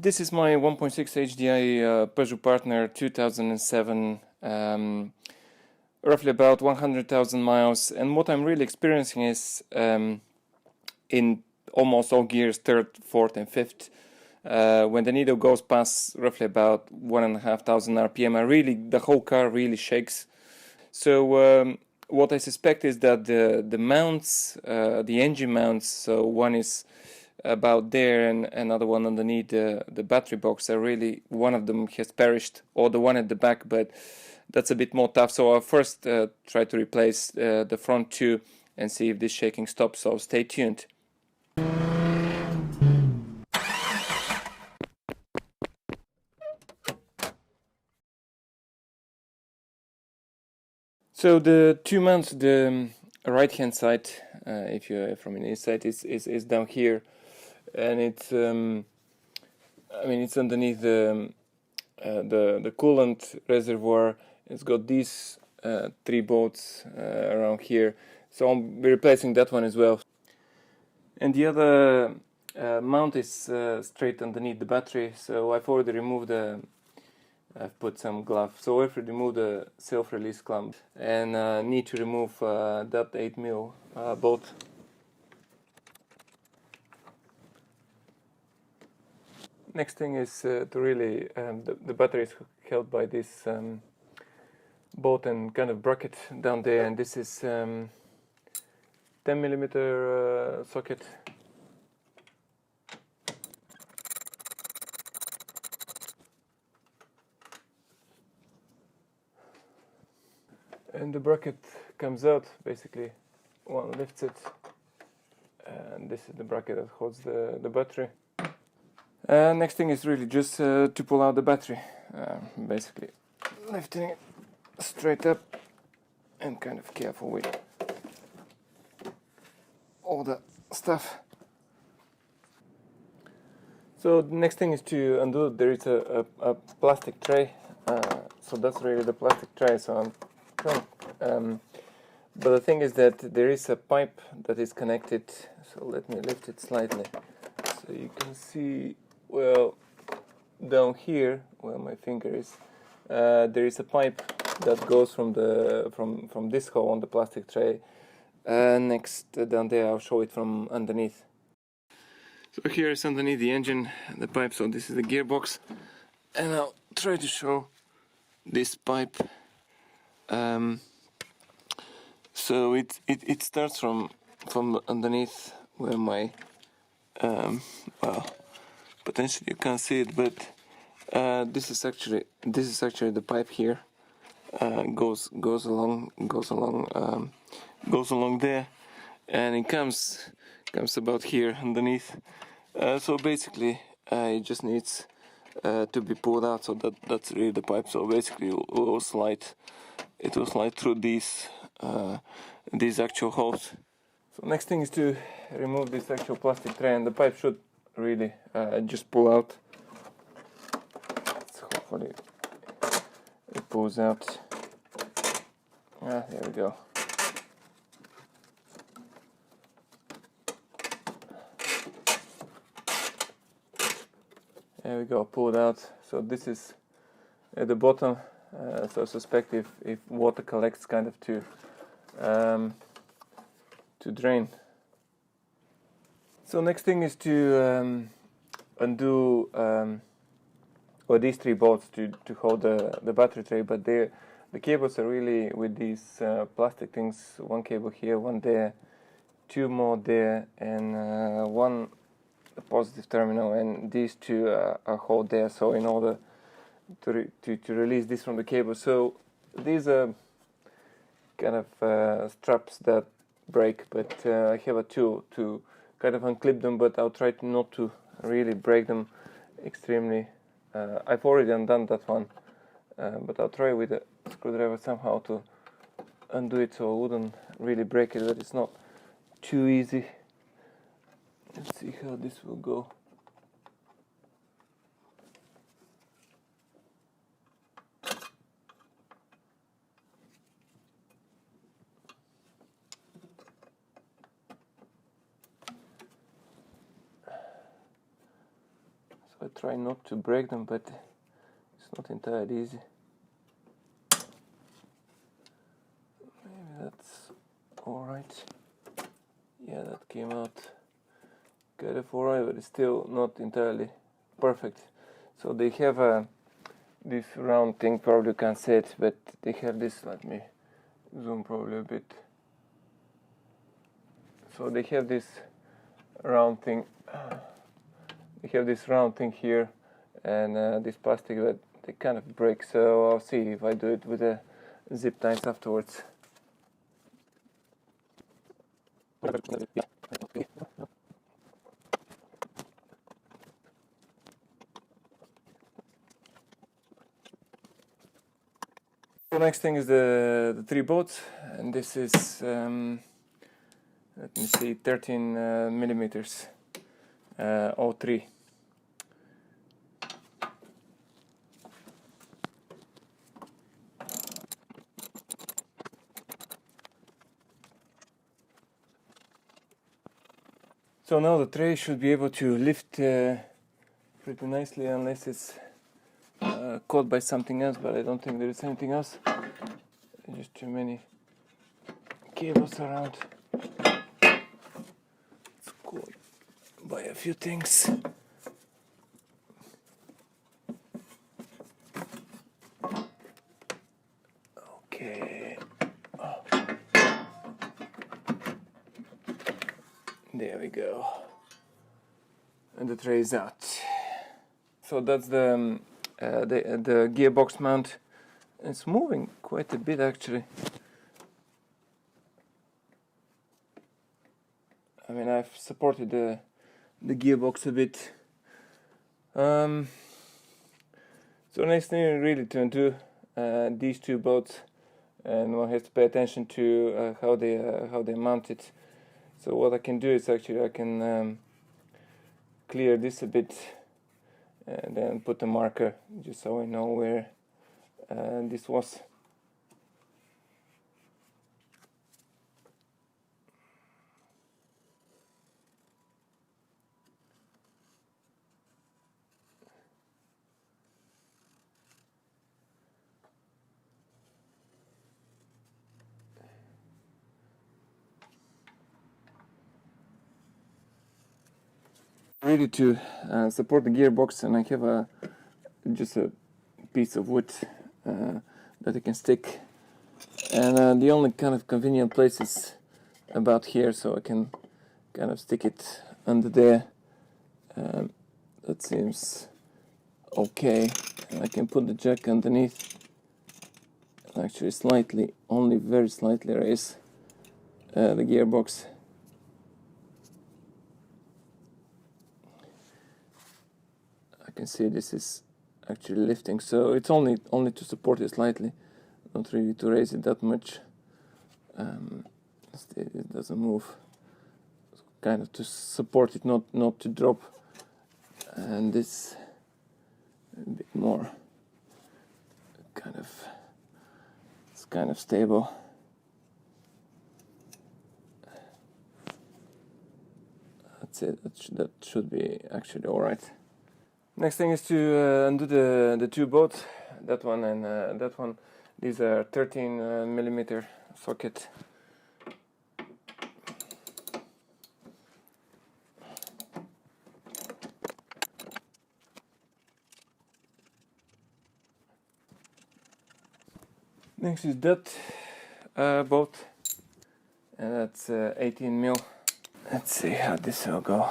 This is my 1.6 HDI Peugeot Partner 2007, roughly about 100,000 miles, and what I'm really experiencing is in almost all gears, third, fourth and fifth, when the needle goes past roughly about 1,500 RPM, the whole car really shakes. So what I suspect is that the mounts, the engine mounts, so one is about there and another one underneath the battery box, are really, one of them has perished, or the one at the back, but that's a bit more tough. So I'll first try to replace the front two and see if this shaking stops, so stay tuned. So the two mounts, the right hand side, if you're from the inside, is down here, and it's it's underneath the coolant reservoir. It's got these three bolts around here, so I'll be replacing that one as well. And the other mount is straight underneath the battery, so I've already removed I've put some glove, so I've removed the self-release clamp, and need to remove that 8mm bolt. Next thing is to really, the battery is held by this bolt and kind of bracket down there, and this is 10mm socket. And the bracket comes out, basically one lifts it, and this is the bracket that holds the battery. Next thing is really just to pull out the battery, basically lifting it straight up and kind of careful with all the stuff. So the next thing is to undo. There is a plastic tray, so that's really the plastic tray, so I'm trying, but the thing is that there is a pipe that is connected, so let me lift it slightly so you can see. Well, down here where my finger is, there is a pipe that goes from this hole on the plastic tray. Next down there, I'll show it from underneath. So here is underneath the engine, the pipe. So this is the gearbox, and I'll try to show this pipe. So it starts from underneath where my well, potentially you can't see it, but this is actually the pipe here. Goes along there, and it comes about here underneath. So basically, it just needs to be pulled out. So that's really the pipe. So basically, it will slide through these actual holes. So next thing is to remove this actual plastic tray, and the pipe should really just pull out. So hopefully it pulls out. There we go. There we go, pulled out. So this is at the bottom, so I suspect if water collects, kind of to drain. So next thing is to undo these three bolts to hold the battery tray, but the cables are really with these plastic things. One cable here, one there, two more there, and one positive terminal, and these two are hold there. So in order to release this from the cable, so these are kind of straps that break, but I have a tool to kind of unclip them, but I'll try not to really break them extremely. I've already undone that one, but I'll try with a screwdriver somehow to undo it so I wouldn't really break it, but it's not too easy. Let's see how this will go. I try not to break them, but it's not entirely easy. Maybe that's alright. Yeah, that came out kind of alright, but it's still not entirely perfect. So they have this round thing, probably you can't see it, but they have this, let me zoom probably a bit. So they have this round thing, here, and this plastic that they kind of break, so I'll see if I do it with the zip ties afterwards. The next thing is the 3 bolts, and this is let me see, 13 millimeters, all 3. So now the tray should be able to lift pretty nicely, unless it's caught by something else, but I don't think there is anything else. Just too many cables around. It's caught by a few things. Okay. Oh. There we go. And the tray is out. So that's the gearbox mount. It's moving quite a bit actually. I mean, I've supported the gearbox a bit. So next thing really to undo these 2 bolts, and one has to pay attention to how they mount it. So what I can do is actually I can clear this a bit and then put a marker just so I know where this was. Ready to support the gearbox, and I have just a piece of wood that I can stick, and the only kind of convenient place is about here, so I can kind of stick it under there. That seems okay, and I can put the jack underneath and actually only very slightly raise the gearbox. I can see this is actually lifting, so it's only to support it slightly, not really to raise it that much. It doesn't move, so kind of to support it, not to drop. And this a bit more, it's kind of stable. That's it. That should be actually all right. Next thing is to undo the 2 bolts, that one and that one. These are 13 millimeter socket. Next is that bolt, and that's 18 mil. Let's see how this will go.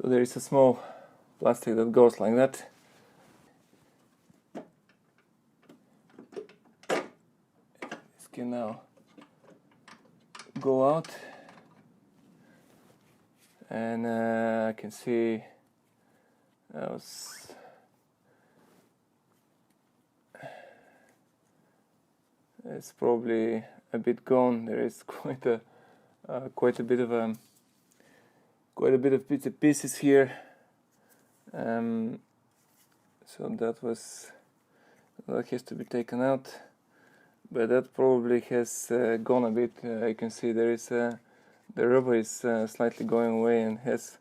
So there is a small plastic that goes like that. This can now go out, and I can see I was it's probably a bit gone. There is quite a bit of bits and pieces here. So that has to be taken out, but that probably has gone a bit. You can see there is the rubber is slightly going away and has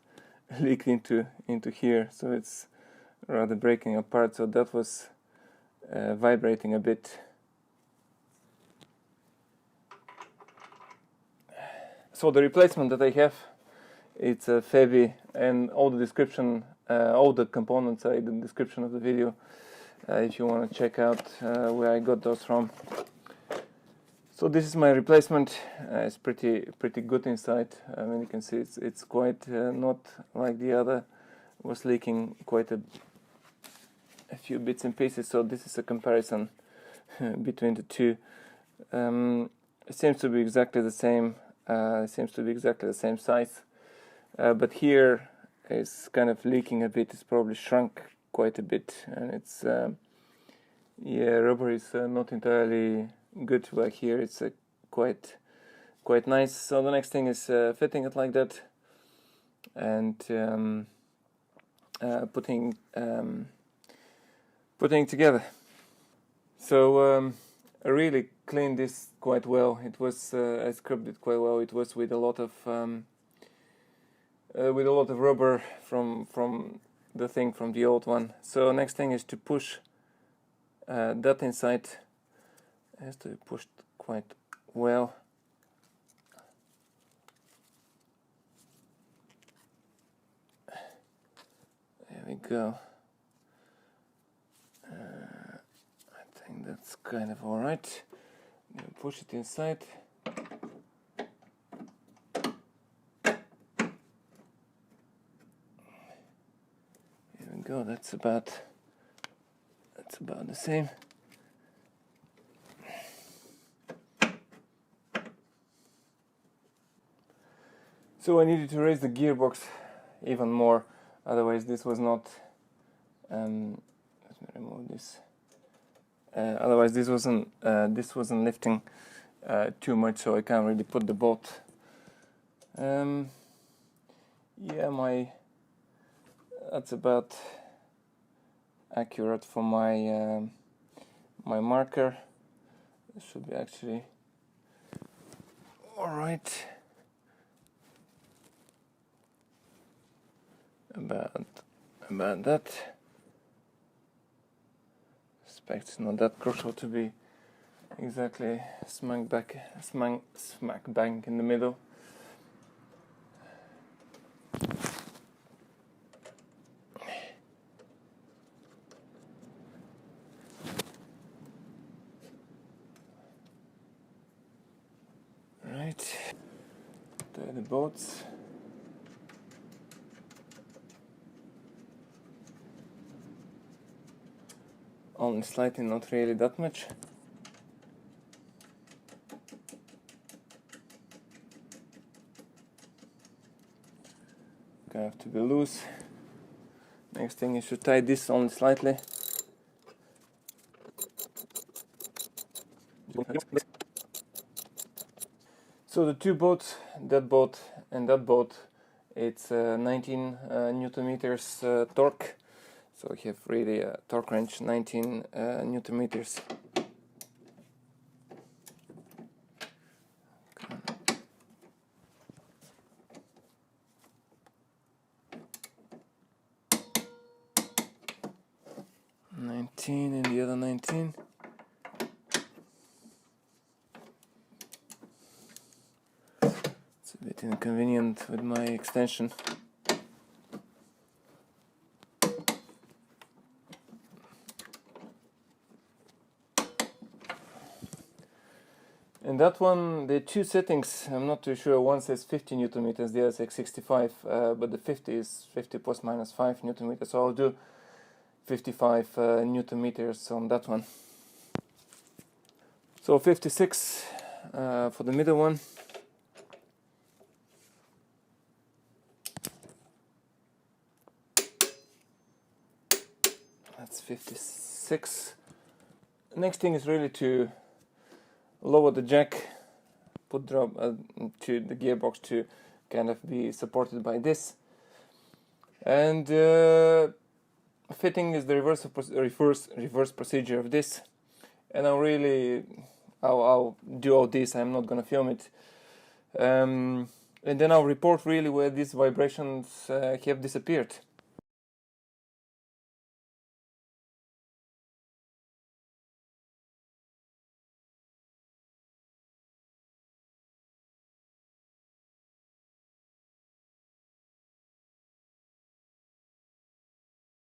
leaked into here, so it's rather breaking apart. So that was vibrating a bit. So the replacement that I have, it's a Fevi, and all the description, all the components are in the description of the video, if you want to check out where I got those from. So this is my replacement. It's pretty good inside. I mean, you can see it's quite not like the other. It was leaking quite a few bits and pieces. So this is a comparison between the two. It seems to be exactly the same. It seems to be exactly the same size. But here it's kind of leaking a bit. It's probably shrunk quite a bit, and it's rubber is not entirely good. Like here, it's quite nice. So the next thing is fitting it like that, and putting together. So I really cleaned this quite well. It was I scrubbed it quite well. It was with a lot of rubber from the old one. So next thing is to push that inside. It has to be pushed quite well. There we go. I think that's kind of all right. Push it inside. Here we go. That's about the same. So I needed to raise the gearbox even more, otherwise this was not. Let me remove this. Otherwise this wasn't lifting too much, so I can't really put the bolt. That's about accurate for my my marker. This should be actually all right. About that. I expect it's not that crucial to be exactly smack bang in the middle. Right. There are the bolts. Only slightly, not really that much. Gonna have to be loose. Next thing is to tie this only slightly. So the two boats, that boat and that boat, it's 19 Newton meters torque. So we have really a torque wrench 19 Newton meters. And the other 19. It's a bit inconvenient with my extension. And that one, the two settings, I'm not too sure. One says 50 Newton meters, the other says 65, but the 50 is 50 plus minus 5 Newton meters. So I'll do 55 Newton meters on that one. So 56 for the middle one. That's 56. Next thing is really to lower the jack, put drop to the gearbox to kind of be supported by this, and fitting is the reverse procedure of this. And I'll do all this. I'm not gonna film it, and then I'll report really where these vibrations have disappeared.